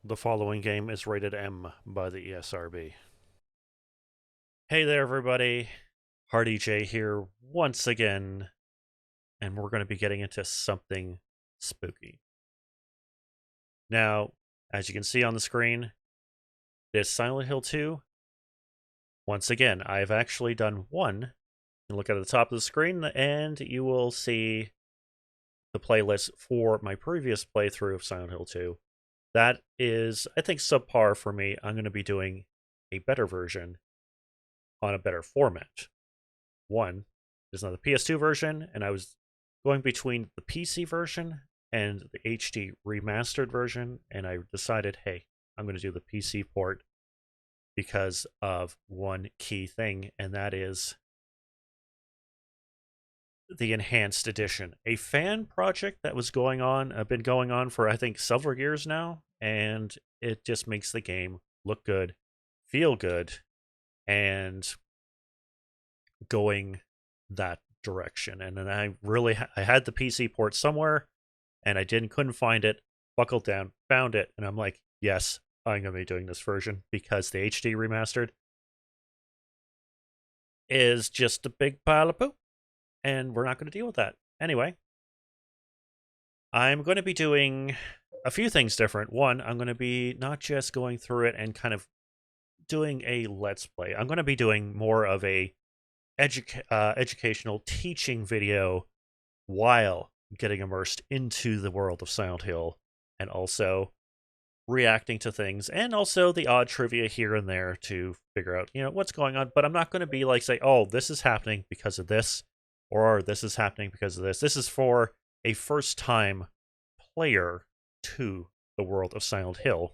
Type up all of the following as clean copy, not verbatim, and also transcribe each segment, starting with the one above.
The following game is rated M by the ESRB. Hey there, everybody. Hardi-Jay here once again, and we're going to be getting into something spooky. Now, as you can see on the screen, it is Silent Hill 2. Once again, I've actually done one. You can look at the top of the screen, and you will see the playlist for my previous playthrough of Silent Hill 2. That is, I think, subpar for me. I'm going to be doing a better version on a better format. One is now the PS2 version, and I was going between the PC version and the HD remastered version, and I decided, hey, I'm going to do the PC port because of one key thing, and that is the enhanced edition, a fan project that was been going on for I think several years now, and it just makes the game look good, feel good, and going that direction. And then I had the PC port somewhere, and I couldn't find it. Buckled down, found it, and I'm like, yes, I'm gonna be doing this version because the HD remastered is just a big pile of poop, and we're not going to deal with that anyway. I'm going to be doing a few things different. One, I'm going to be not just going through it and kind of doing a let's play. I'm going to be doing more of a educational teaching video while getting immersed into the world of Silent Hill, and also reacting to things, and also the odd trivia here and there to figure out, what's going on. But I'm not going to be like, say, oh, this is happening because of this, or this is happening because of this. This is for a first time player to the world of Silent Hill,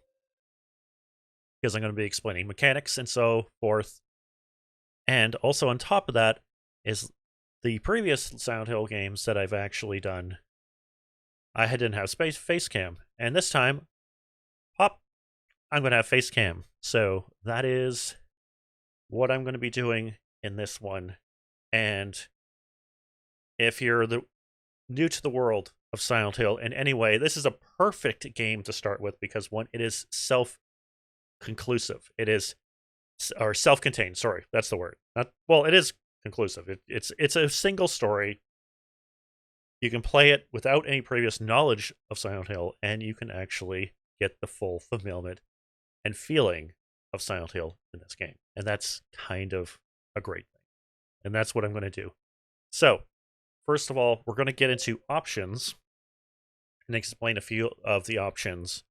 because I'm going to be explaining mechanics and so forth. And also on top of that is the previous Silent Hill games that I've actually done. I didn't have face cam, and this time, pop, I'm going to have face cam. So that is what I'm going to be doing in this one. And if you're new to the world of Silent Hill in any way, this is a perfect game to start with because one, it is self-conclusive. It is or self-contained. Sorry, that's the word. It is conclusive. It's a single story. You can play it without any previous knowledge of Silent Hill, and you can actually get the full fulfillment and feeling of Silent Hill in this game, and that's kind of a great thing. And that's what I'm going to do. So, first of all, we're going to get into options and explain a few of the options.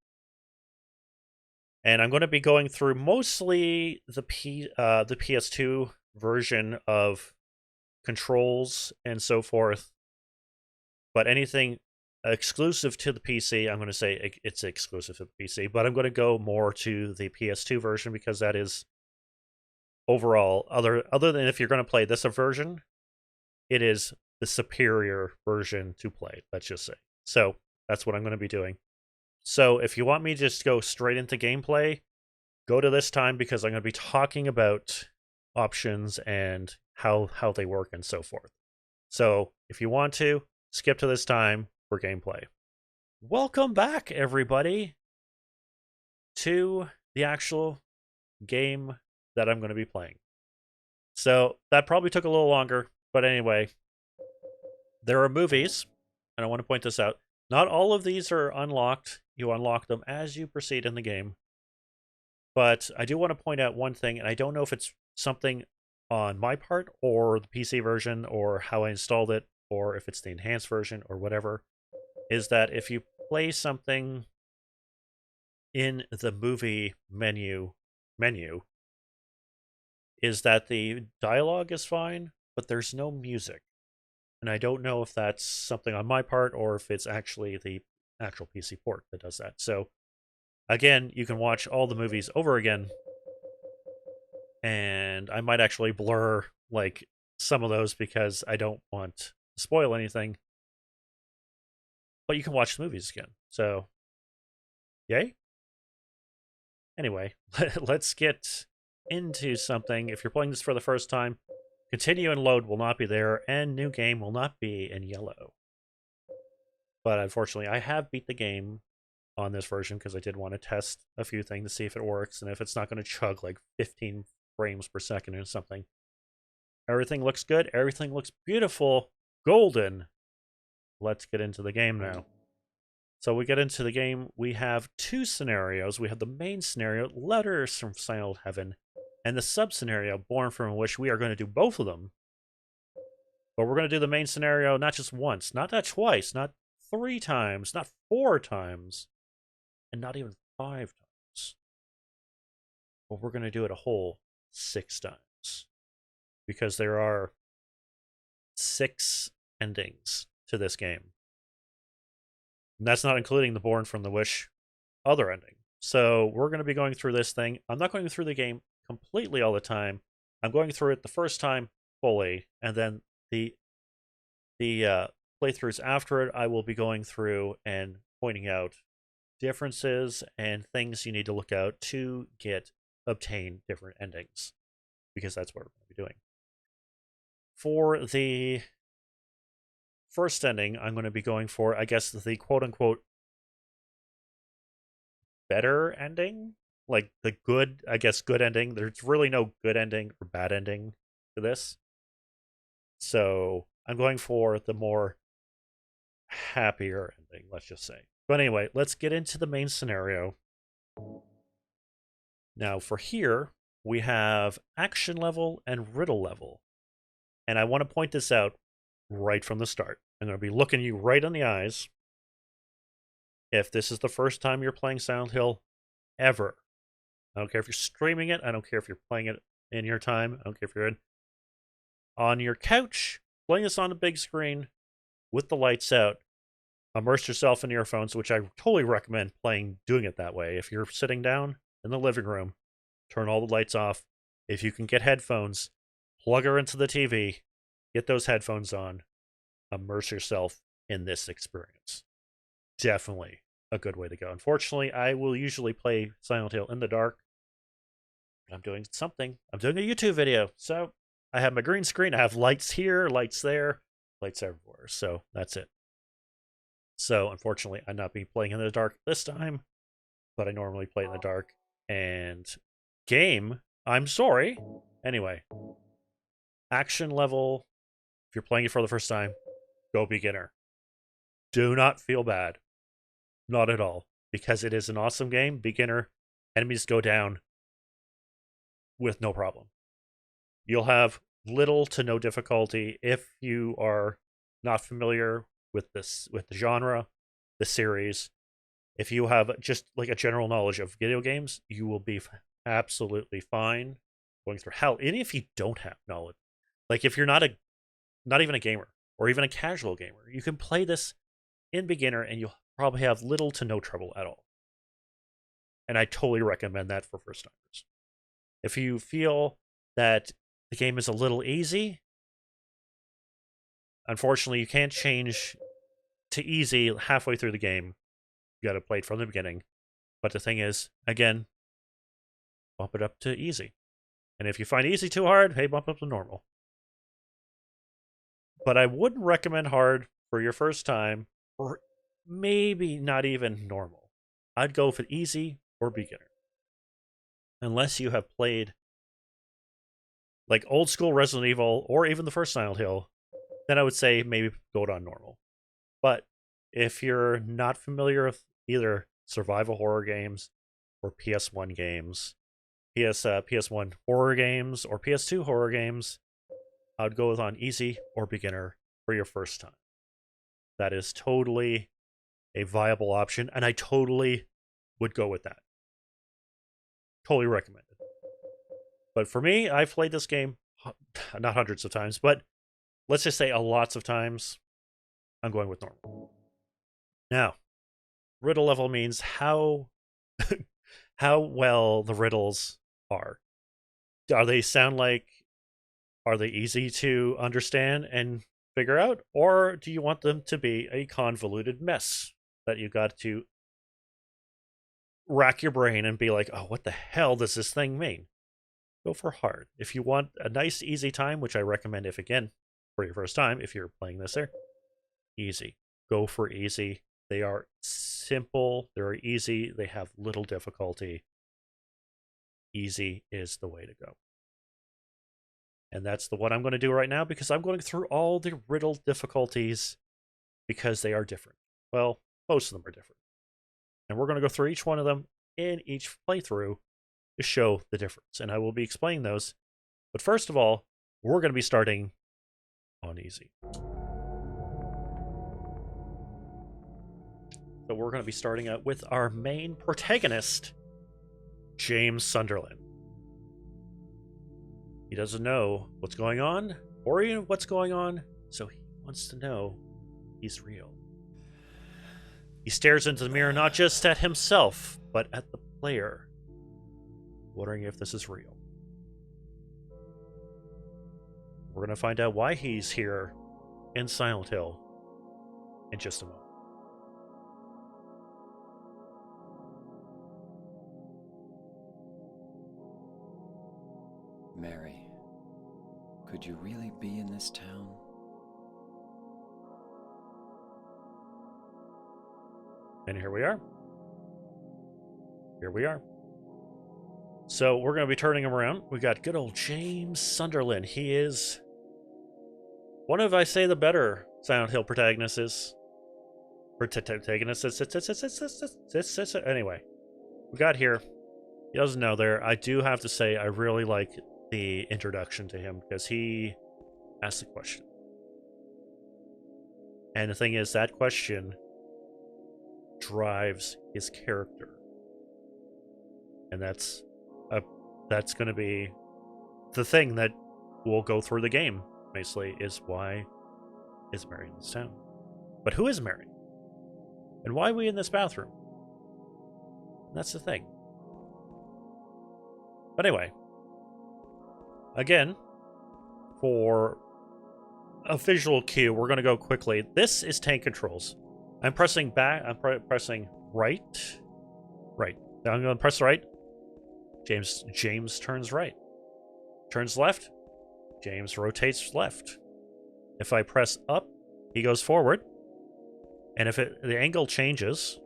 And I'm going to be going through mostly the PS2 version of controls and so forth. But anything exclusive to the PC, I'm going to say it's exclusive to the PC. But I'm going to go more to the PS2 version because that is overall, other than if you're going to play this version, it is the superior version to play, let's just say. So that's what I'm going to be doing. So if you want me to just go straight into gameplay, go to this time because I'm going to be talking about options and how they work and so forth. So if you want to, skip to this time for gameplay. Welcome back, everybody, to the actual game that I'm going to be playing. So that probably took a little longer, but anyway, there are movies, and I want to point this out. Not all of these are unlocked. You unlock them as you proceed in the game. But I do want to point out one thing, and I don't know if it's something on my part or the PC version or how I installed it or if it's the enhanced version or whatever, is that if you play something in the movie menu, is that the dialogue is fine, but there's no music. And I don't know if that's something on my part or if it's actually the actual PC port that does that. So, again, you can watch all the movies over again, and I might actually blur like some of those because I don't want to spoil anything. But you can watch the movies again. So, yay. Anyway, let's get into something. If you're playing this for the first time, continue and load will not be there, and new game will not be in yellow. But unfortunately, I have beat the game on this version because I did want to test a few things to see if it works and if it's not going to chug like 15 frames per second or something. Everything looks good. Everything looks beautiful. Golden. Let's get into the game now. So we get into the game. We have two scenarios. We have the main scenario, Letters from Silent Heaven, and the sub-scenario, Born from a Wish. We are going to do both of them. But we're going to do the main scenario not just once, not twice, not 3 times, not 4 times, and not even 5 times. But we're going to do it a whole 6 times. Because there are 6 endings to this game. And that's not including the Born from the Wish other ending. So we're going to be going through this thing. I'm not going through the game completely all the time. I'm going through it the first time fully, and then the playthroughs after it, I will be going through and pointing out differences and things you need to look out to obtain different endings, because that's what we're going to be doing. For the first ending, I'm going to be going for, I guess, the quote-unquote better ending, like the good, I guess, good ending. There's really no good ending or bad ending to this. So I'm going for the more happier ending, let's just say. But anyway, let's get into the main scenario. Now for here, we have action level and riddle level. And I want to point this out right from the start. I'm going to be looking you right in the eyes. If this is the first time you're playing Silent Hill ever, I don't care if you're streaming it, I don't care if you're playing it in your time, I don't care if you're on your couch, playing this on the big screen with the lights out, immerse yourself in earphones, which I totally recommend doing it that way. If you're sitting down in the living room, turn all the lights off. If you can get headphones, plug her into the TV, get those headphones on, immerse yourself in this experience. Definitely a good way to go. Unfortunately, I will usually play Silent Hill in the dark. I'm doing something. I'm doing a YouTube video. So I have my green screen. I have lights here, lights there, lights everywhere. So that's it. So unfortunately, I'm not playing in the dark this time, but I normally play in the dark. And game, I'm sorry. Anyway, action level, if you're playing it for the first time, go beginner. Do not feel bad. Not at all. Because it is an awesome game. Beginner, enemies go down with no problem. You'll have little to no difficulty if you are not familiar with the genre, the series. If you have just like a general knowledge of video games, you will be absolutely fine going through hell. And if you don't have knowledge, like if you're not even a gamer or even a casual gamer, you can play this in beginner and you'll probably have little to no trouble at all. And I totally recommend that for first timers. If you feel that the game is a little easy, unfortunately, you can't change to easy halfway through the game. You got to play it from the beginning. But the thing is, again, bump it up to easy. And if you find easy too hard, hey, bump up to normal. But I wouldn't recommend hard for your first time, or maybe not even normal. I'd go for easy or beginner. Unless you have played like old school Resident Evil or even the first Silent Hill, then I would say maybe go on normal. But if you're not familiar with either survival horror games or PS1 games, PS1 horror games or PS2 horror games, I would go with on easy or beginner for your first time. That is totally a viable option, and I totally would go with that. Totally recommend it. But for me, I've played this game not hundreds of times, but let's just say lots of times. I'm going with normal. Now, riddle level means how how well the riddles are. Are they easy to understand and figure out, or do you want them to be a convoluted mess that you got to rack your brain and be like, oh, what the hell does this thing mean? Go for hard. If you want a nice, easy time, which I recommend if, again, for your first time, if you're playing this there, easy. Go for easy. They are simple, they're easy, they have little difficulty. Easy is the way to go. And that's the one I'm going to do right now because I'm going through all the riddle difficulties because they are different. Well, most of them are different. And we're going to go through each one of them in each playthrough to show the difference. And I will be explaining those. But first of all, we're going to be starting on easy. So we're going to be starting out with our main protagonist, James Sunderland. He doesn't know what's going on, or even what's going on, so he wants to know he's real. He stares into the mirror not just at himself, but at the player, wondering if this is real. We're going to find out why he's here in Silent Hill in just a moment. Mary, could you really be in this town? And here we are. Here we are. So we're going to be turning him around. We got good old James Sunderland. He is one of, I say, the better Silent Hill protagonists. Anyway, we got here. He doesn't know there. I do have to say, I really like the introduction to him because he asked the question. And the thing is, that question drives his character. And that's going to be the thing that will go through the game, basically, is why is Mary in this town? But who is Mary? And why are we in this bathroom? And that's the thing. But anyway, again, for a visual cue, we're going to go quickly. This is tank controls. I'm pressing back. I'm pressing right. Right. Now I'm going to press right. James turns right. Turns left. James rotates left. If I press up, he goes forward. And if the angle changes,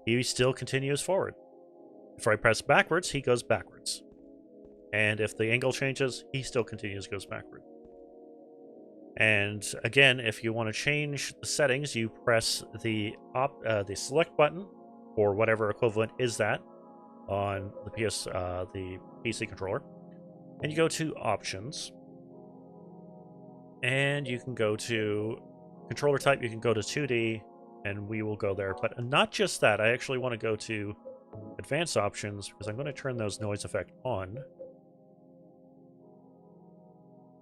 he still continues forward. If I press backwards, he goes backwards. And if the angle changes, he still continues, goes backward. And again, if you want to change the settings, you press the select button, or whatever equivalent is that, on the PC controller. And you go to Options. And you can go to Controller Type, you can go to 2D, and we will go there. But not just that, I actually want to go to Advanced Options, because I'm going to turn those noise effect on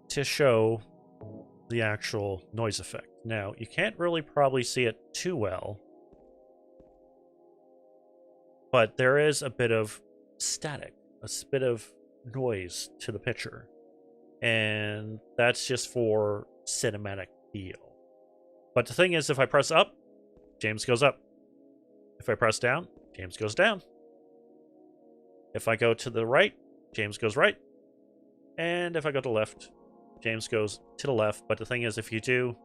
to show the actual noise effect. Now, you can't really probably see it too well, but there is a bit of static, a bit of noise to the picture, and that's just for cinematic feel. But the thing is, if I press up, James goes up. If I press down, James goes down. If I go to the right, James goes right. And if I go to the left, James goes to the left. But the thing is, if you do...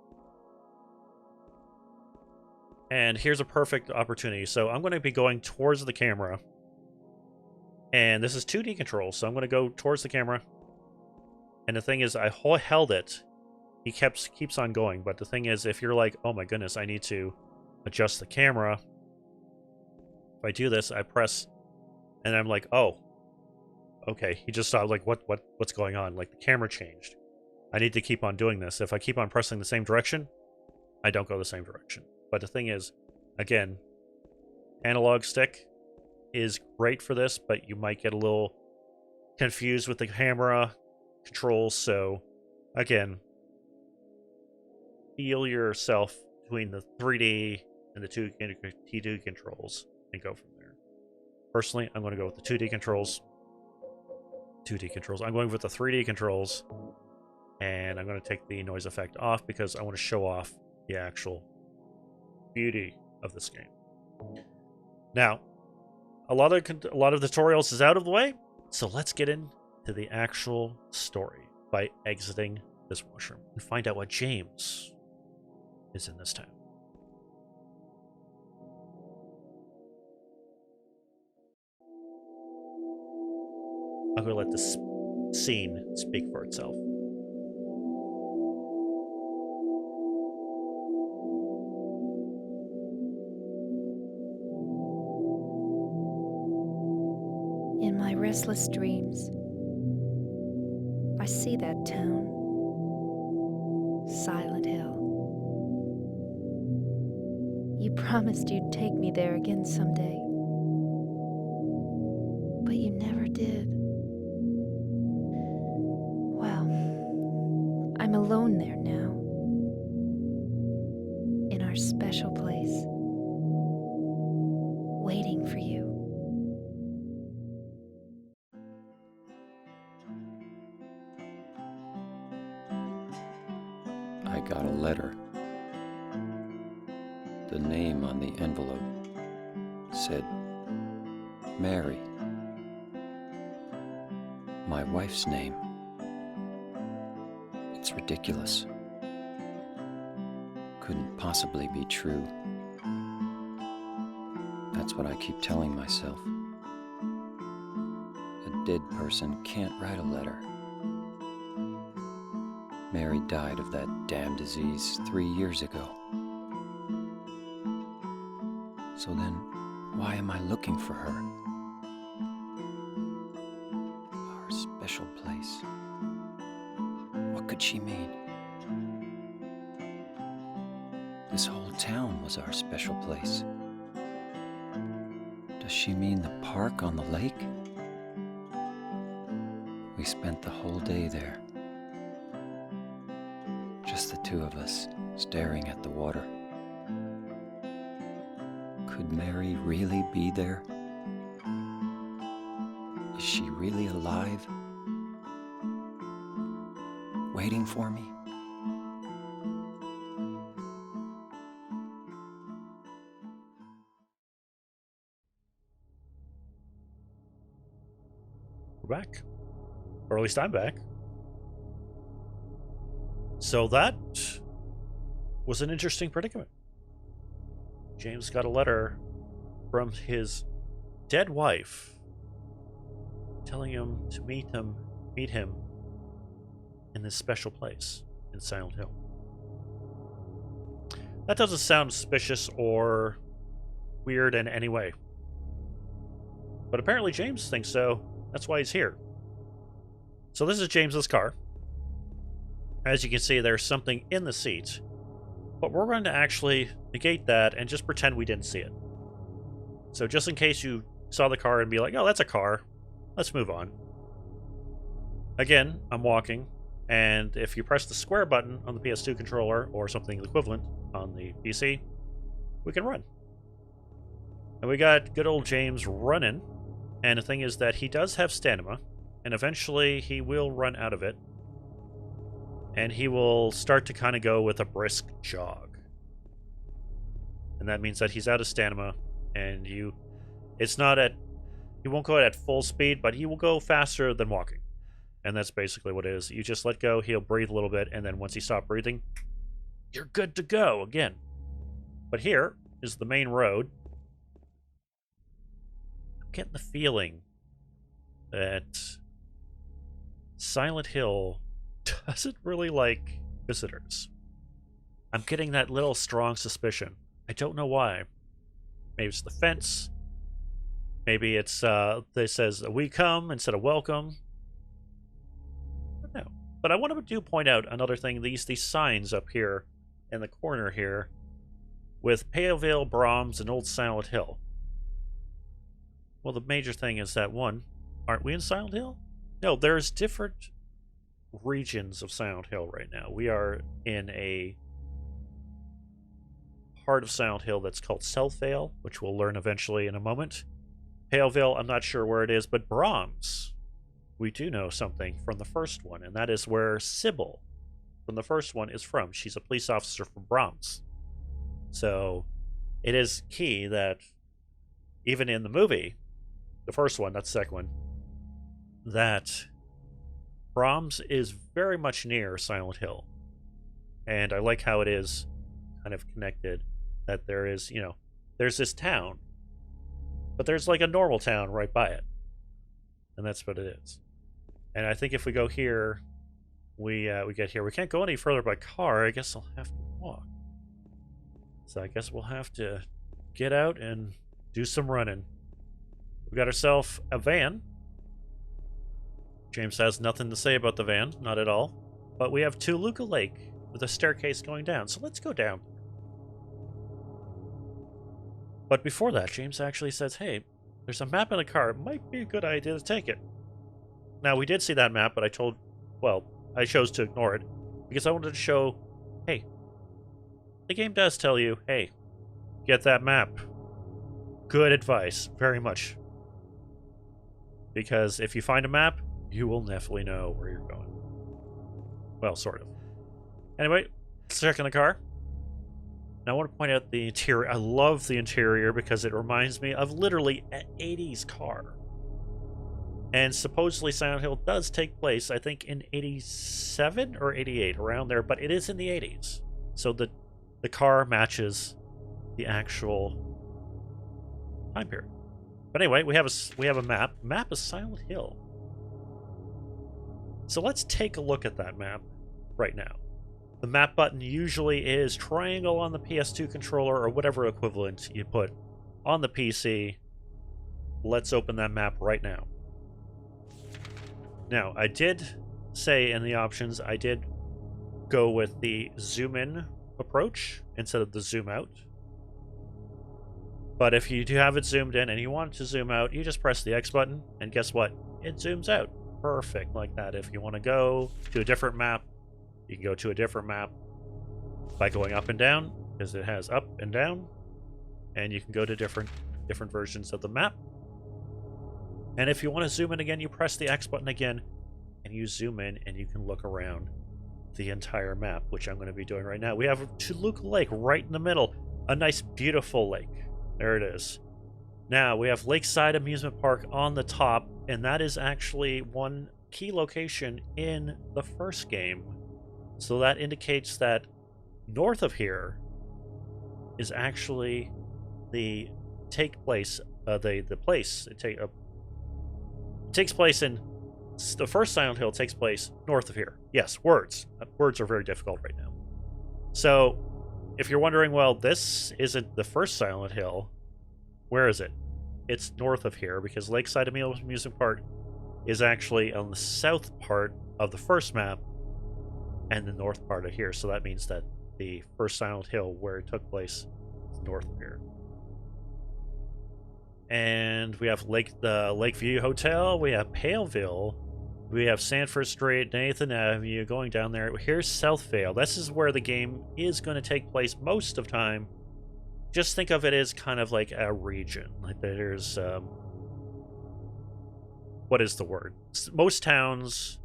And here's a perfect opportunity. So I'm going to be going towards the camera. And this is 2D control, so I'm going to go towards the camera. And the thing is, I held it. He keeps on going. But the thing is, if you're like, oh my goodness, I need to adjust the camera... If I do this, I press, and I'm like, oh, okay. He just saw, like, what's going on? Like, the camera changed. I need to keep on doing this. If I keep on pressing the same direction, I don't go the same direction. But the thing is, again, analog stick is great for this, but you might get a little confused with the camera controls. So, again, feel yourself between the 3D and the 2D controls. And go from there. Personally, I'm going to go with the 2D controls. 2D controls. I'm going with the 3D controls. And I'm going to take the noise effect off because I want to show off the actual beauty of this game. Now, a lot of tutorials is out of the way, so let's get into the actual story by exiting this washroom and find out what James is in this town. I'm going to let this scene speak for itself. In my restless dreams, I see that town, Silent Hill. You promised you'd take me there again someday, but you never did. Well, I'm alone there now, in our special place, waiting for you. I got a letter. The name on the envelope said Mary. My wife's name. It's ridiculous. Couldn't possibly be true. That's what I keep telling myself. A dead person can't write a letter. Mary died of that damn disease 3 years ago. So then, why am I looking for her? Our special place. What could she mean? This whole town was our special place. Does she mean the park on the lake? We spent the whole day there. Just the two of us, staring at the water. Could Mary really be there? Is she really alive? Waiting for me? We're back. Or at least I'm back. So that was an interesting predicament. James got a letter from his dead wife telling him to meet him in this special place in Silent Hill. That doesn't sound suspicious or weird in any way. But apparently James thinks so. That's why he's here. So this is James's car. As you can see, there's something in the seat. But we're going to actually negate that and just pretend we didn't see it. So just in case you saw the car and be like, oh, that's a car, let's move on. Again, I'm walking, and if you press the square button on the PS2 controller or something equivalent on the PC, we can run. And we got good old James running, and the thing is that he does have stamina, and eventually he will run out of it. And he will start to kind of go with a brisk jog. And that means that he's out of stamina, and he won't go at full speed, but he will go faster than walking. And that's basically what it is. You just let go, he'll breathe a little bit, and then once he stops breathing, you're good to go again. But here is the main road. I'm getting the feeling that Silent Hill doesn't really like visitors. I'm getting that little strong suspicion. I don't know why. Maybe it's the fence. Maybe it's this says we come instead of welcome. I don't know. But I want to point out another thing. These signs up here in the corner here with Palevale, Brahms, and Old Silent Hill. Well, the major thing is that one, aren't we in Silent Hill? No, there's different regions of Silent Hill right now. We are in a part of Silent Hill that's called Selfvale, which we'll learn eventually in a moment. Palevale, I'm not sure where it is, but Brahms, we do know something from the first one, and that is where Sybil from the first one is from. She's a police officer from Brahms. So it is key that even in the movie, the first one, not the second one, that Brahms is very much near Silent Hill. And I like how it is kind of connected, that there is, there's this town, but there's like a normal town right by it. And that's what it is. And I think if we go here, we get here. We can't go any further by car. I guess I'll have to walk. So I guess we'll have to get out and do some running. We got ourselves a van. James has nothing to say about the van, not at all. But we have Toluca Lake with a staircase going down. So let's go down. But before that, James actually says, hey, there's a map in the car. It might be a good idea to take it. Now, we did see that map, but I chose to ignore it because I wanted to show, hey, the game does tell you, hey, get that map. Good advice, very much. Because if you find a map, you will definitely know where you're going. Well, sort of. Anyway, let's check in the car. Now, I want to point out the interior. I love the interior because it reminds me of literally an 80s car. And supposedly Silent Hill does take place, I think, in 87 or 88, around there, but it is in the 80s. So the car matches the actual time period. But anyway, we have a map. Map is Silent Hill. So let's take a look at that map right now. The map button usually is triangle on the PS2 controller or whatever equivalent you put on the PC. Let's open that map right now. Now, I did say in the options, I did go with the zoom in approach instead of the zoom out. But if you do have it zoomed in and you want it to zoom out, you just press the X button, and guess what? It zooms out. Perfect, like that. If you want to go to a different map, you can go to a different map by going up and down, because it has up and down, and you can go to different versions of the map. And if you want to zoom in again, you press the X button again, and you zoom in, and you can look around the entire map, which I'm going to be doing right now. We have Toluca Lake right in the middle, a nice, beautiful lake. There it is. Now, we have Lakeside Amusement Park on the top, and that is actually one key location in the first game. So that indicates that north of here is actually the place. It takes place in the first Silent Hill takes place north of here. Yes, words. Words are very difficult right now. So, if you're wondering, well, this isn't the first Silent Hill, where is it? It's north of here, because Lakeside Amusement Park is actually on the south part of the first map and the north part of here. So that means that the first Silent Hill, where it took place, is north of here. And we have the Lakeview Hotel, we have Paleville, we have Sanford Street, Nathan Avenue, going down there. Here's Southvale. This is where the game is going to take place most of the time. Just think of it as kind of like a region. Like there's, what is the word? Most towns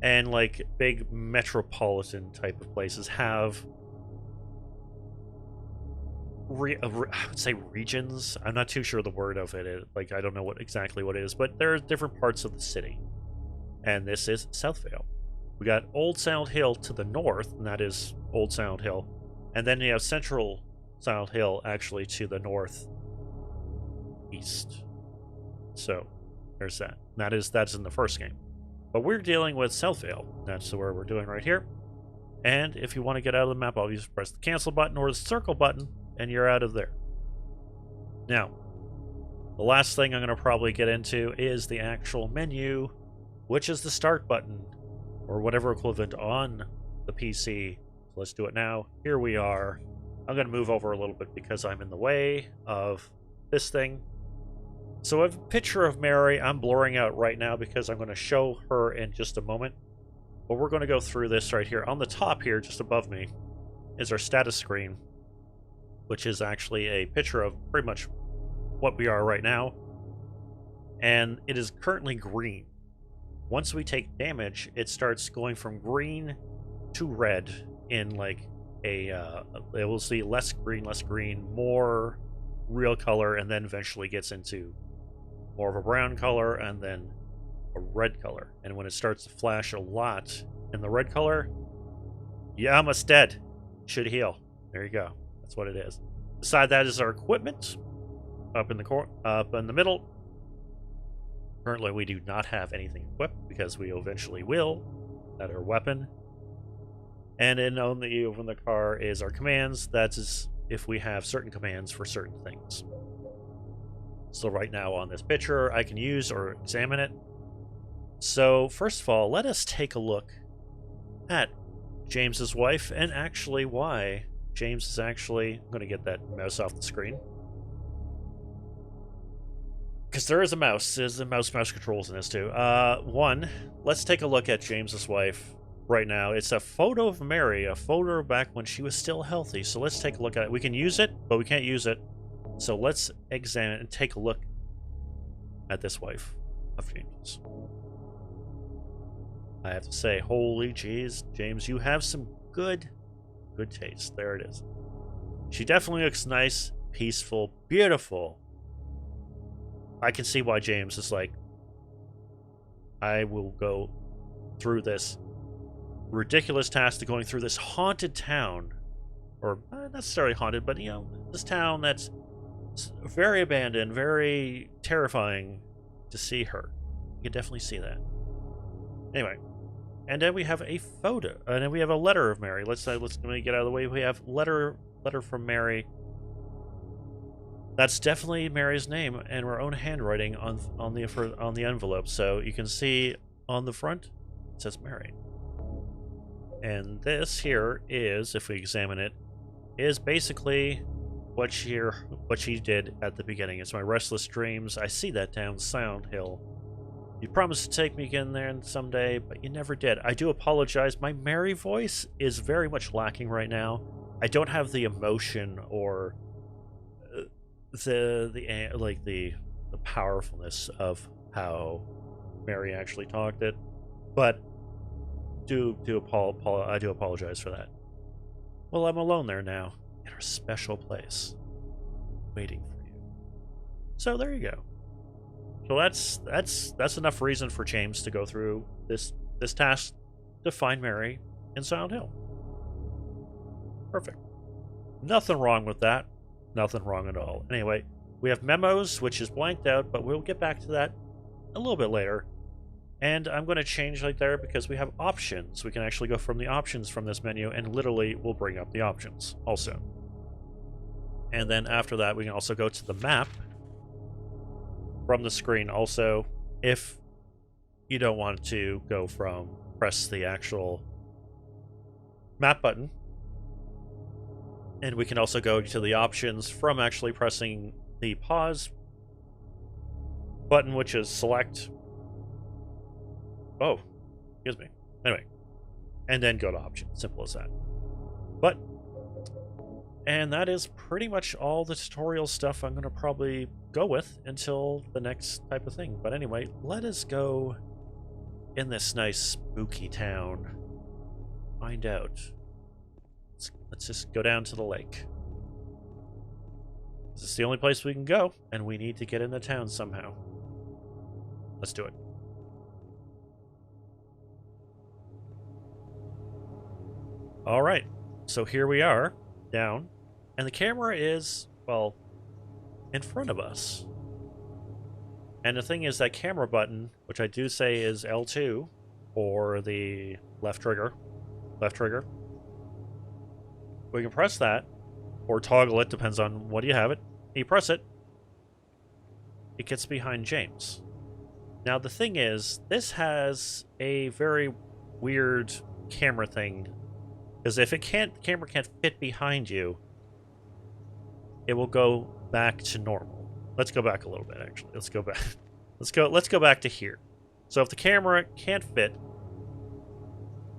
and like big metropolitan type of places have I would say regions. I'm not too sure the word of it. Like, I don't know exactly what it is, but there are different parts of the city. And this is Southvale. We got Old Silent Hill to the north, and that is Old Silent Hill. And then you have Central Silent Hill actually to the northeast. So there's that. That's in the first game. But we're dealing with Southvale. That's where we're doing right here. And if you want to get out of the map, I'll just press the cancel button or the circle button, and you're out of there. Now, the last thing I'm going to probably get into is the actual menu, which is the start button, or whatever equivalent on the PC. So let's do it now. Here we are. I'm going to move over a little bit because I'm in the way of this thing. So I have a picture of Mary. I'm blurring out right now because I'm going to show her in just a moment. But we're going to go through this right here. On the top here, just above me, is our status screen, which is actually a picture of pretty much what we are right now. And it is currently green. Once we take damage, it starts going from green to red in like it will see less green, more real color, and then eventually gets into more of a brown color and then a red color. And when it starts to flash a lot in the red color, yeah, I'm almost dead. Should heal. There you go. That's what it is. Beside that is our equipment up in the middle. Currently, we do not have anything equipped because we eventually will. That our weapon. And then on the when the car is our commands. That's if we have certain commands for certain things. So right now on this picture, I can use or examine it. So first of all, let us take a look at James's wife and actually why James is actually... I'm going to get that mouse off the screen. Because there is a mouse. There's a mouse controls in this too. One, let's take a look at James's wife right now. It's a photo of Mary, a photo back when she was still healthy. So let's take a look at it. We can use it, but we can't use it. So let's examine and take a look at this wife of James's. I have to say, holy jeez, James, you have some good taste. There it is. She definitely looks nice, peaceful, beautiful. I can see why James is like, I will go through this ridiculous task of going through this haunted town. Or not necessarily haunted, but, you know, this town that's very abandoned, very terrifying to see her. You can definitely see that. Anyway. And then we have a photo, and then we have a letter of Mary. Let's let me get out of the way. We have letter from Mary. That's definitely Mary's name and her own handwriting on the envelope. So you can see on the front it says Mary. And this here is, if we examine it, is basically what she did at the beginning. It's my restless dreams. I see that down Sound Hill. You promised to take me again there someday, but you never did. I do apologize. My Mary voice is very much lacking right now. I don't have the emotion or the powerfulness of how Mary actually talked it. But I do apologize for that. Well, I'm alone there now, in our special place, waiting for you. So there you go. So that's enough reason for James to go through this task to find Mary in Silent Hill. Perfect. Nothing wrong with that. Nothing wrong at all. Anyway, we have memos, which is blanked out, but we'll get back to that a little bit later. And I'm going to change right there because we have options. We can actually go from the options from this menu, and literally we'll bring up the options also. And then after that, we can also go to the map from the screen also, if you don't want to go from press the actual map button. And we can also go to the options from actually pressing the pause button, which is select. Oh, excuse me. Anyway, and then go to options. Simple as that. And that is pretty much all the tutorial stuff I'm going to probably go with until the next type of thing. But anyway, let us go in this nice spooky town. Find out. Let's just go down to the lake. This is the only place we can go, and we need to get in the town somehow. Let's do it. All right, so here we are, down, and the camera is, well, in front of us. And the thing is, that camera button, which I do say is L2, or the left trigger, we can press that, or toggle it, depends on what you have it. You press it, it gets behind James. Now the thing is, this has a very weird camera thing, because if the camera can't fit behind you, it will go back to normal. Let's go back a little bit, actually. Let's go back. Let's go back to here. So if the camera can't fit,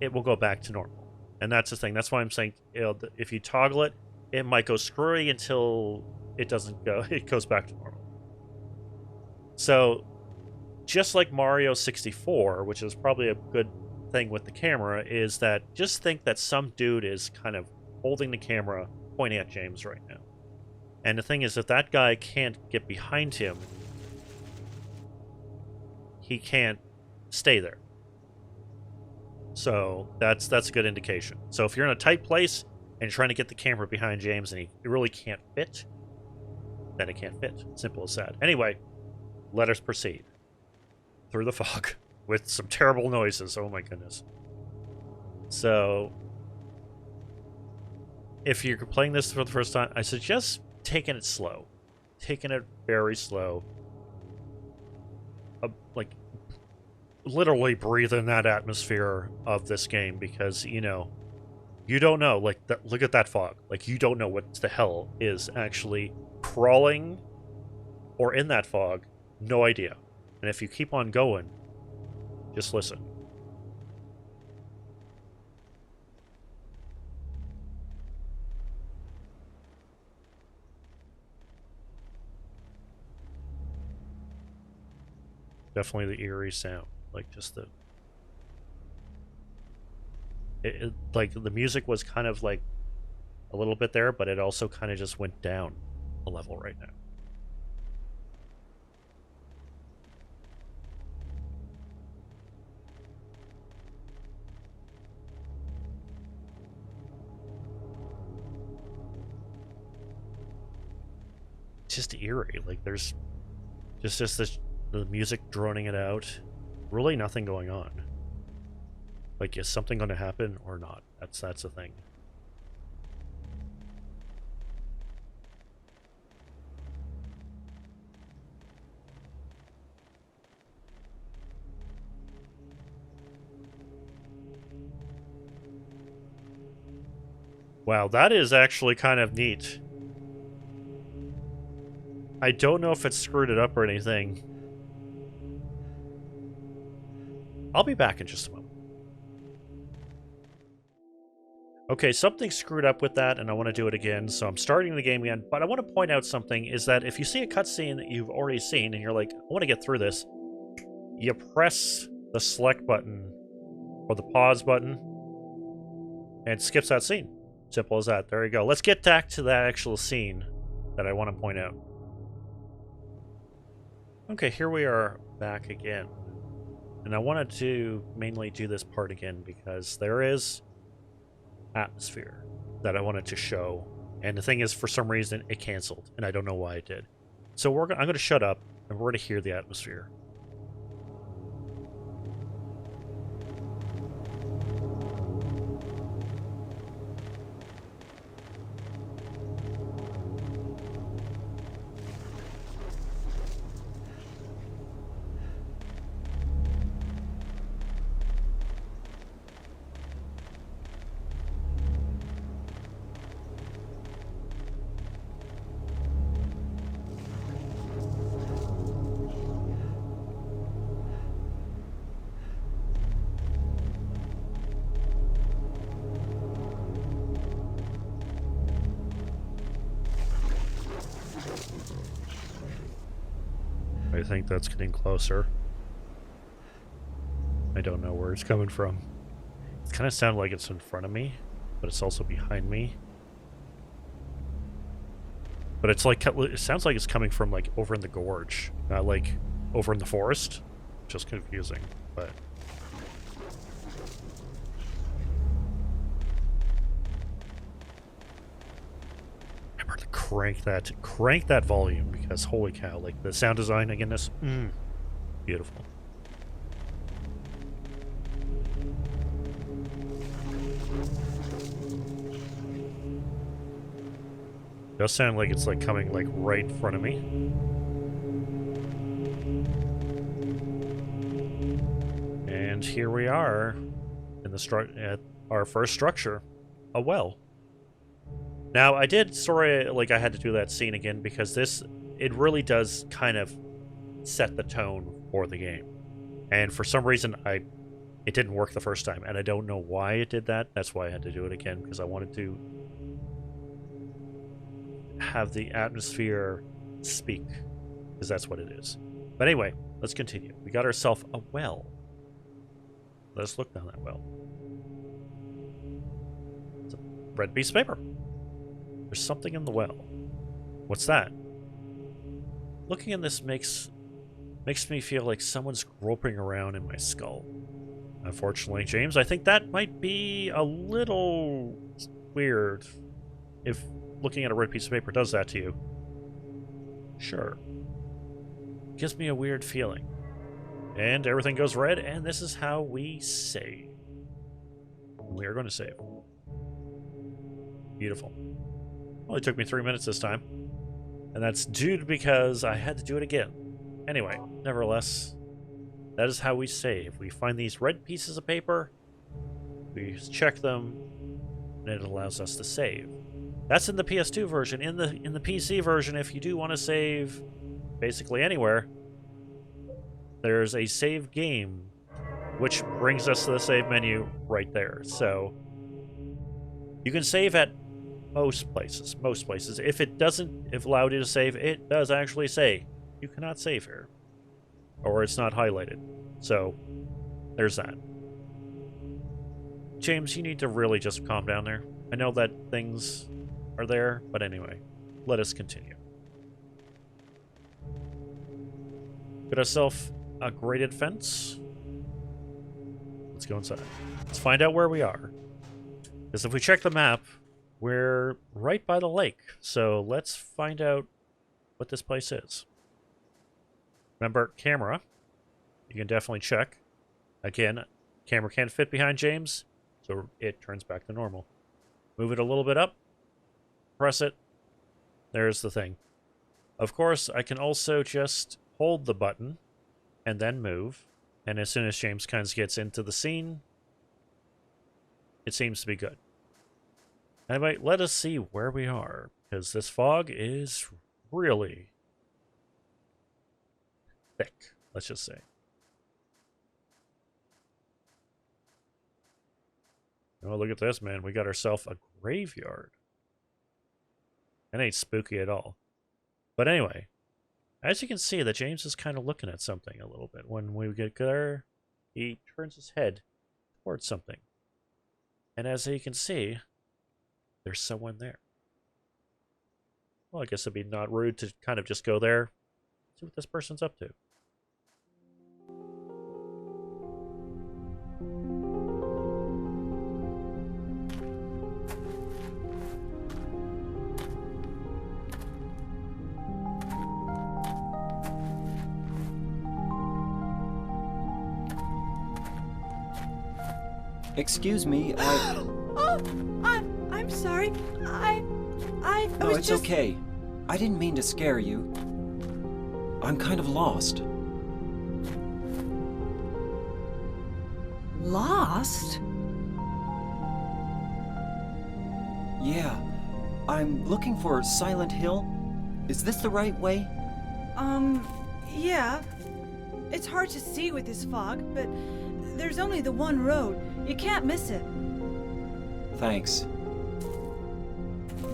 it will go back to normal. And that's the thing. That's why I'm saying, you know, if you toggle it, it might go screwy until it doesn't go. It goes back to normal. So just like Mario 64, which is probably a good thing with the camera, is that just think that some dude is kind of holding the camera pointing at James right now. And the thing is, if that guy can't get behind him, he can't stay there. So that's a good indication. So if you're in a tight place and you're trying to get the camera behind James and he really can't fit, then it can't fit. Simple as that. Anyway, let us proceed. through the fog with some terrible noises. Oh my goodness. So, if you're playing this for the first time, I suggest taking it slow. Taking it very slow. Like, literally breathe in that atmosphere of this game because, you know, you don't know. Like, look at that fog. Like, you don't know what the hell is actually crawling or in that fog. No idea. And if you keep on going, just listen. Definitely the eerie sound. Like, just the... like, the music was kind of, like, a little bit there, but it also kind of just went down a level right now. It's just eerie. Like, there's just this, the music droning it out. Really nothing going on. Like, is something going to happen or not? That's the thing. Wow, that is actually kind of neat. I don't know if it screwed it up or anything. I'll be back in just a moment. Okay, something screwed up with that, and I want to do it again, so I'm starting the game again. But I want to point out something, is that if you see a cutscene that you've already seen, and you're like, I want to get through this, you press the select button, or the pause button, and it skips that scene. Simple as that. There you go. Let's get back to that actual scene that I want to point out. Okay, here we are back again. And I wanted to mainly do this part again because there is atmosphere that I wanted to show. And the thing is, for some reason, it canceled. And I don't know why it did. So I'm going to shut up and we're going to hear the atmosphere. I think that's getting closer. I don't know where it's coming from. It kind of sounds like it's in front of me, but it's also behind me. But it's like, it sounds like it's coming from like over in the gorge, not like over in the forest. Just confusing, but... Remember to crank that volume, because holy cow, like the sound design again, this, beautiful. Does sound like it's like coming like right in front of me. And here we are in the at our first structure, a well. Now I did I had to do that scene again because it really does kind of set the tone for the game. And for some reason it didn't work the first time, and I don't know why it did that. That's why I had to do it again, because I wanted to have the atmosphere speak, because that's what it is. But anyway, let's continue. We got ourselves a well. Let's look down that well. It's a red piece of paper. There's something in the well. What's that? Looking in this makes me feel like someone's groping around in my skull. Unfortunately, James, I think that might be a little weird if looking at a red piece of paper does that to you. Sure. Gives me a weird feeling. And everything goes red, and this is how we save. We are going to save. Beautiful. Only took me 3 minutes this time. And that's due to because I had to do it again. Anyway, nevertheless, that is how we save. We find these red pieces of paper, we check them, and it allows us to save. That's in the PS2 version. In the PC version, if you do want to save basically anywhere, there's a save game, which brings us to the save menu right there. So you can save at most places. If it doesn't allow you to save, it does actually say you cannot save here, or it's not highlighted. So there's that. James, you need to really just calm down there. I know that things are there, but anyway, let us continue. Get ourselves a graded fence. Let's go inside. Let's find out where we are. Because if we check the map, we're right by the lake. So let's find out what this place is. Remember, camera. You can definitely check. Again, camera can't fit behind James, so it turns back to normal. Move it a little bit up. Press it. There's the thing. Of course, I can also just hold the button and then move. And as soon as James kind of gets into the scene, it seems to be good. Anyway, let us see where we are, because this fog is really thick, let's just say. Oh, look at this, man. We got ourselves a graveyard. That ain't spooky at all. But anyway, as you can see, that James is kind of looking at something a little bit. When we get there, he turns his head towards something. And as you can see, there's someone there. Well, I guess it'd be not rude to kind of just go there, see what this person's up to. Excuse me, I'm sorry. I No, was it's just... okay. I didn't mean to scare you. I'm kind of lost. Lost? Yeah. I'm looking for Silent Hill. Is this the right way? Yeah. It's hard to see with this fog, but there's only the one road. You can't miss it. Thanks.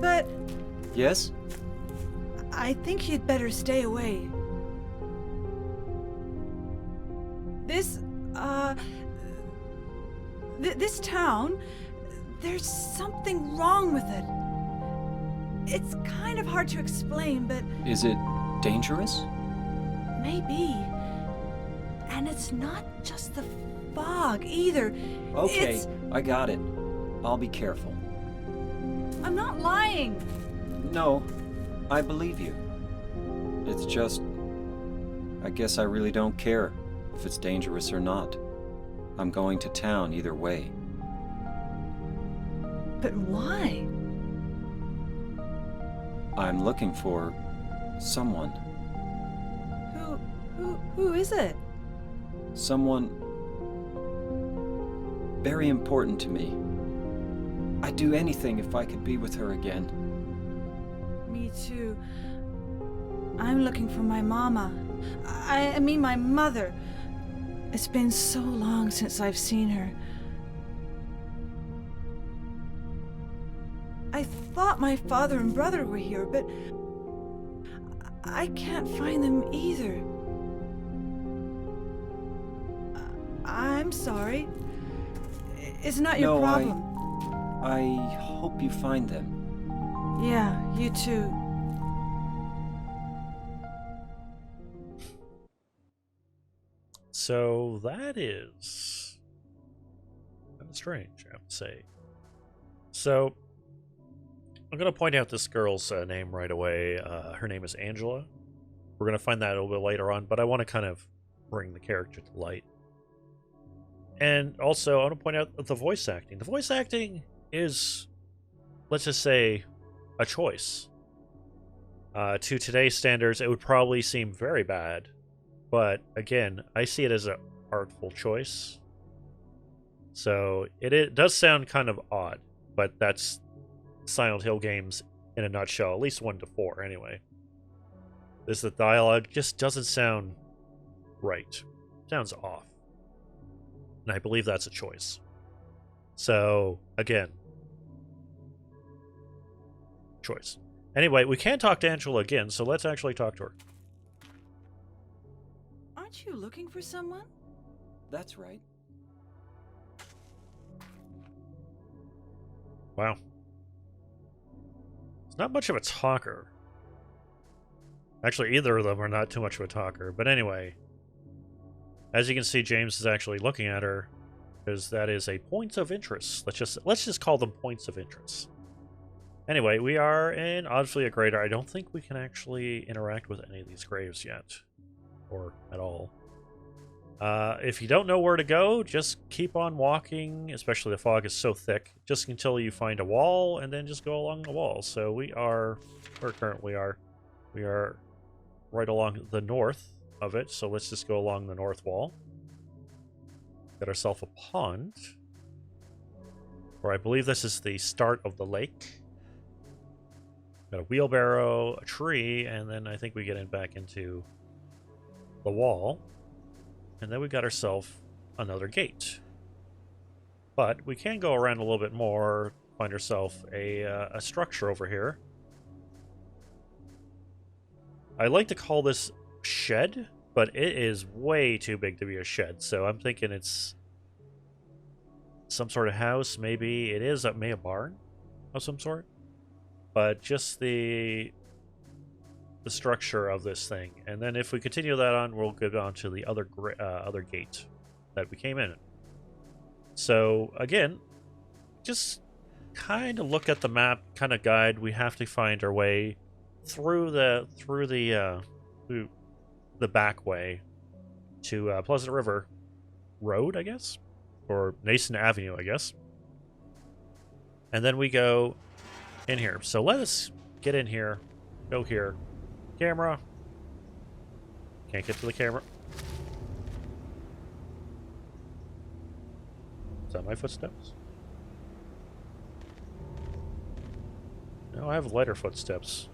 But Yes? I think you'd better stay away. This town, there's something wrong with it. It's kind of hard to explain, but Is it dangerous? maybe. And it's not just the fog either. Okay, It's... I got it. I'll be careful. I'm not lying. No, I believe you. It's just... I guess I really don't care if it's dangerous or not. I'm going to town either way. But why? I'm looking for... someone. Who is it? Someone... very important to me. I'd do anything if I could be with her again. Me too. I'm looking for my mama. I mean my mother. It's been so long since I've seen her. I thought my father and brother were here, but I can't find them either. I'm sorry. It's not your problem. I hope you find them. Yeah, you too. So that is kind of strange, I have to say. So I'm going to point out this girl's name right away. Her name is Angela. We're going to find that a little bit later on, but I want to kind of bring the character to light. And also, I want to point out the voice acting. The voice acting is, let's just say, a choice. To today's standards, it would probably seem very bad. But again, I see it as an artful choice. So it does sound kind of odd, but that's Silent Hill games in a nutshell, at least 1 to 4 anyway. The dialogue just doesn't sound right. It sounds off. And I believe that's a choice. So, again, choice. Anyway, we can talk to Angela again, so let's actually talk to her. Aren't you looking for someone? That's right. Wow. It's not much of a talker. Actually, either of them are not too much of a talker. But anyway, as you can see, James is actually looking at her because that is a point of interest. Let's just call them points of interest. Anyway, we are in obviously a crater. I don't think we can actually interact with any of these graves yet, or at all. If you don't know where to go, just keep on walking, especially the fog is so thick, just until you find a wall, and then just go along the wall. So we are, where currently are, we are right along the north of it, so let's just go along the north wall. Got ourselves a pond, or I believe this is the start of the lake. Got a wheelbarrow, a tree, and then I think we get back into the wall. And then we got ourselves another gate. But we can go around a little bit more, find ourselves a structure over here. I like to call this shed, but it is way too big to be a shed. So I'm thinking it's some sort of house. Maybe it is maybe a barn of some sort. But just the structure of this thing, and then if we continue that on, we'll go on to the other gate that we came in. So again, just kind of look at the map, kind of guide. We have to find our way through the back way to Pleasant River Road, I guess, or Nason Avenue, I guess, and then we go in here. So let us get in here, go here. Camera. Can't get to the camera. Is that my footsteps? No, I have lighter footsteps.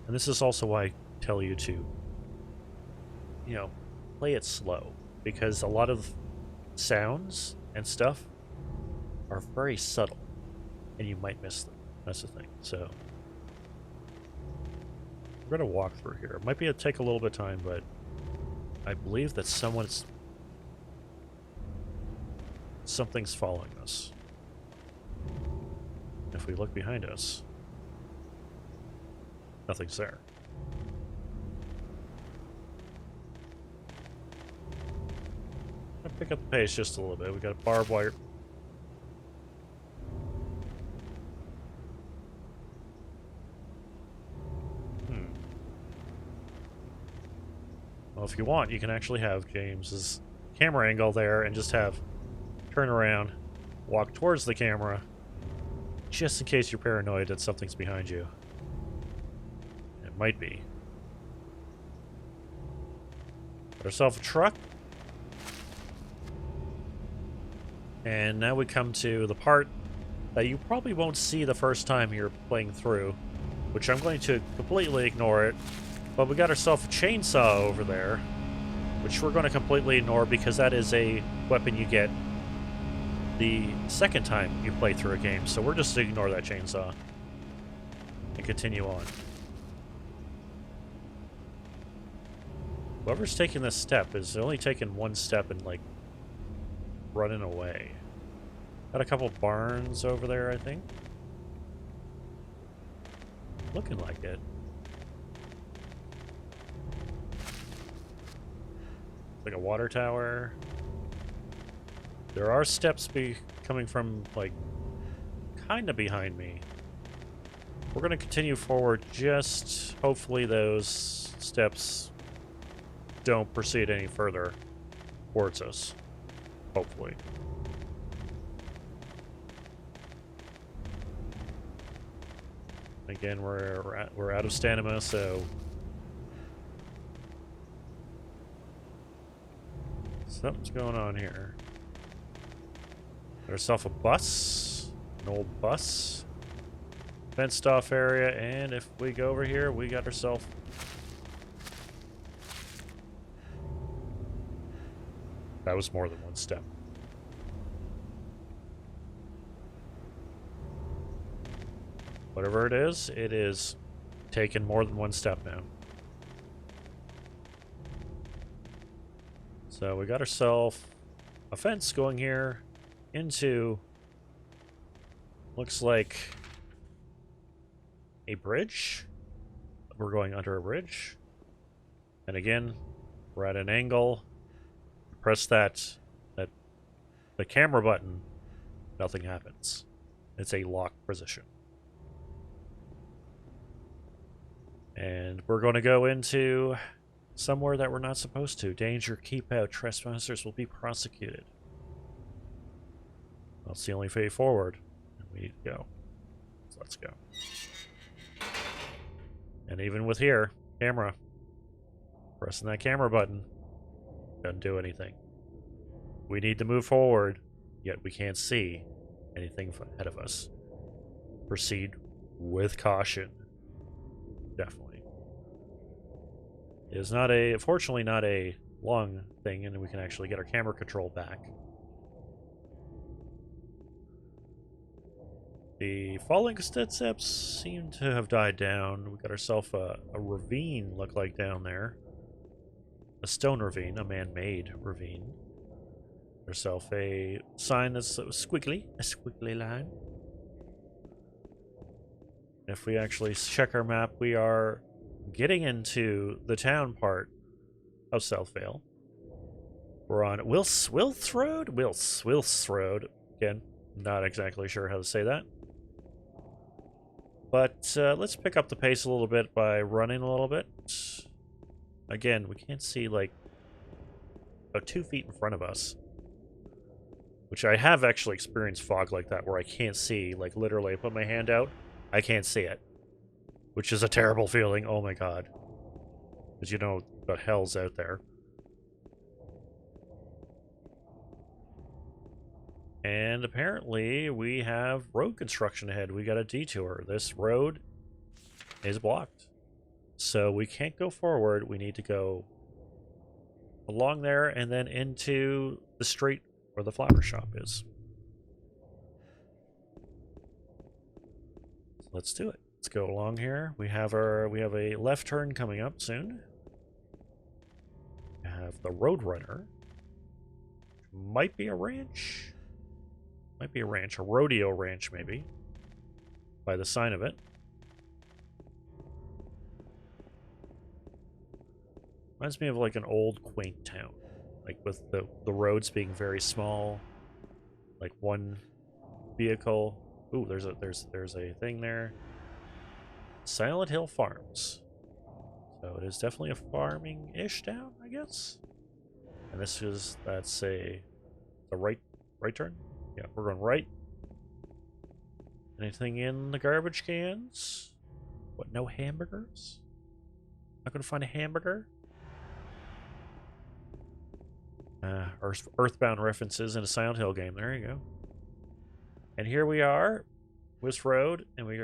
And this is also why I tell you to, play it slow. Because a lot of sounds and stuff are very subtle, and you might miss them. That's the thing. So we're gonna walk through here. It might take a little bit of time, but I believe that something's following us. If we look behind us, nothing's there. I'll pick up the pace just a little bit. We got a barbed wire. Well, if you want, you can actually have James's camera angle there and just turn around, walk towards the camera, just in case you're paranoid that something's behind you. It might be. Got ourselves a truck. And now we come to the part that you probably won't see the first time you're playing through, which I'm going to completely ignore it. But we got ourselves a chainsaw over there, which we're going to completely ignore because that is a weapon you get the second time you play through a game. So we're just to ignore that chainsaw and continue on. Whoever's taking this step is only taking one step and, like, running away. Got a couple barns over there, I think. Looking like it. Like a water tower. There are steps coming from, like, kind of behind me. we're going to continue forward. Just hopefully those steps don't proceed any further towards us. Hopefully. Again, we're out of stamina, so something's going on here. Got ourselves a bus, an old bus, fenced off area, and if we go over here, we got ourselves that was more than one step. Whatever it is taken more than one step now. So we got ourselves a fence going here into, looks like a bridge. We're going under a bridge. And again, we're at an angle. Press that the camera button, nothing happens. It's a locked position. And we're going to go into somewhere that we're not supposed to. Danger, keep out. Trespassers will be prosecuted. That's the only way forward. We need to go. So let's go. And even with here, camera. Pressing that camera button doesn't do anything. We need to move forward, yet we can't see anything ahead of us. Proceed with caution. Definitely. It is not a, fortunately not a long thing, and we can actually get our camera control back. The falling footsteps seem to have died down. We got ourselves a ravine, look like, down there. A stone ravine, a man-made ravine. Ourselves a sign that's squiggly, a squiggly line. If we actually check our map, we are getting into the town part of Southvale. We're on Wills Road? Wills Road. Again, not exactly sure how to say that. But let's pick up the pace a little bit by running a little bit. Again, we can't see like about 2 feet in front of us. Which I have actually experienced fog like that where I can't see. Like literally, I put my hand out, I can't see it. Which is a terrible feeling. Oh my god. Because you know what hell's out there. And apparently we have road construction ahead. We got a detour. This road is blocked. So we can't go forward. We need to go along there and then into the street where the flower shop is. So let's do it. Let's go along here. We have a left turn coming up soon. We have the Roadrunner. Might be a ranch. Might be a ranch, a rodeo ranch maybe. By the sign of it. Reminds me of like an old quaint town. Like with the roads being very small. Like one vehicle. Ooh, there's a thing there. Silent Hill Farms. So it is definitely a farming-ish town, I guess. And that's the right turn? Yeah, we're going right. Anything in the garbage cans? What, no hamburgers? Not gonna find a hamburger? Earthbound references in a Silent Hill game. There you go. And here we are, West Road, and we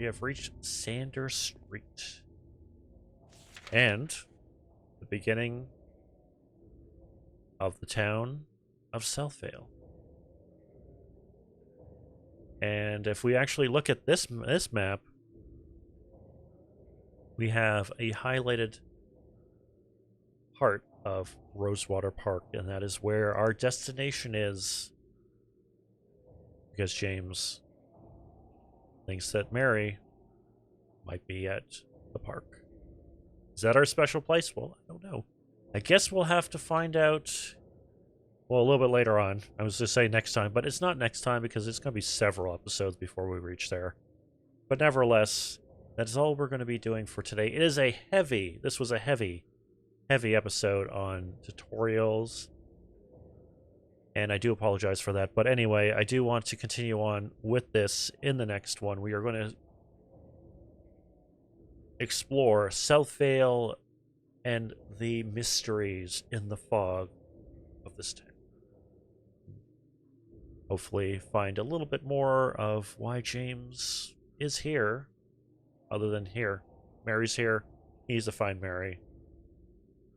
have reached Sanders Street. And the beginning of the town of Southvale. And if we actually look at this map, we have a highlighted part of Rosewater Park, and that is where our destination is. Because James thinks that Mary might be at the park. Is that our special place? Well, I don't know. I guess we'll have to find out, well, a little bit later on. I was to say next time, but it's not next time because it's going to be several episodes before we reach there. But nevertheless, that's all we're going to be doing for today. This was a heavy episode on tutorials. And I do apologize for that. But anyway, I do want to continue on with this in the next one. We are going to explore South Vale and the mysteries in the fog of this town. Hopefully find a little bit more of why James is here, other than here. Mary's here. He needs to find Mary.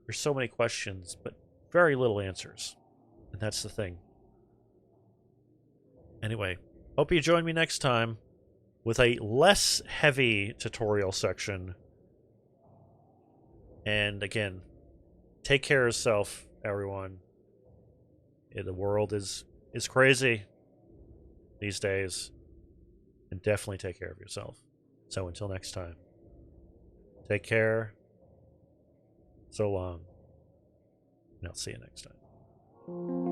There's so many questions, but very little answers. And that's the thing. Anyway, hope you join me next time with a less heavy tutorial section. And again, take care of yourself, everyone. The world is crazy these days. And definitely take care of yourself. So until next time, take care. So long. And I'll see you next time.